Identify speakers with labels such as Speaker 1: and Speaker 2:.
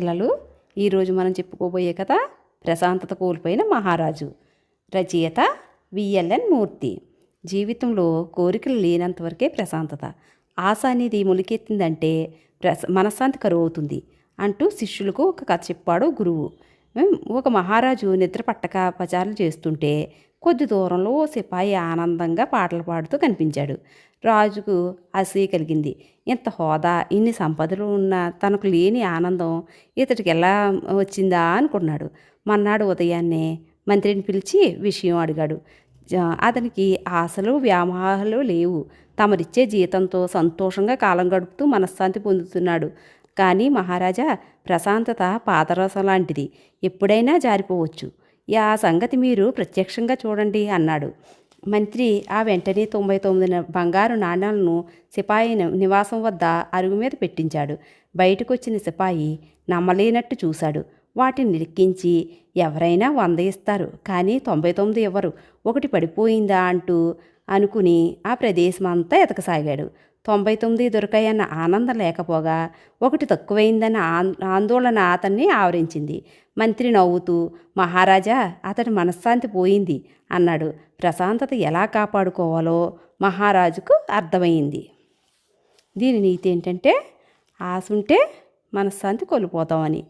Speaker 1: పిల్లలు, ఈరోజు మనం చెప్పుకోబోయే కథ ప్రశాంతత కోల్పోయిన మహారాజు. రచయిత విఎల్ఎన్ మూర్తి. జీవితంలో కోరికలు లేనంతవరకే ప్రశాంతత. ఆశ అనేది మొలికెత్తిందంటే మనశ్శాంతి కరువు అవుతుంది అంటూ శిష్యులకు ఒక కథ చెప్పాడు గురువు. ఒక మహారాజు నిద్ర పట్టక పచారులు చేస్తుంటే కొద్ది దూరంలో ఓ సిపాయి ఆనందంగా పాటలు పాడుతూ కనిపించాడు. రాజుకు అసూయ కలిగింది. ఇంత హోదా, ఇన్ని సంపదలు ఉన్న తనకు లేని ఆనందం ఇతడికి ఎలా వచ్చిందా అనుకున్నాడు. మర్నాడు ఉదయాన్నే మంత్రిని పిలిచి విషయం అడిగాడు. అతనికి ఆశలు వ్యామోహాలు లేవు. తమరిచ్చే జీతంతో సంతోషంగా కాలం గడుపుతూ మనశ్శాంతి పొందుతున్నాడు. కానీ మహారాజా, ప్రశాంతత పాదరసం లాంటిది, ఎప్పుడైనా జారిపోవచ్చు. ఆ సంగతి మీరు ప్రత్యక్షంగా చూడండి అన్నాడు. మంత్రి ఆ వెంటనే 99 బంగారు నాణాలను సిపాయి నివాసం వద్ద అరుగు మీద పెట్టించాడు. బయటకు వచ్చిన సిపాయి నమ్మలేనట్టు చూశాడు. వాటిని లెక్కించి, ఎవరైనా 100 ఇస్తారు, కానీ 99 ఇవ్వరు, ఒకటి పడిపోయిందా అంటూ అనుకుని ఆ ప్రదేశం అంతా ఎతకసాగాడు. 99 దొరికాయన్న ఆనందం లేకపోగా ఒకటి తక్కువైందన్న ఆందోళన అతన్ని ఆవరించింది. మంత్రి నవ్వుతూ, మహారాజా, అతడి మనశ్శాంతి పోయింది అన్నాడు. ప్రశాంతత ఎలా కాపాడుకోవాలో మహారాజుకు అర్థమైంది. దీని నీతి ఏంటంటే, ఆశ ఉంటే మనశ్శాంతి కోల్పోతామని.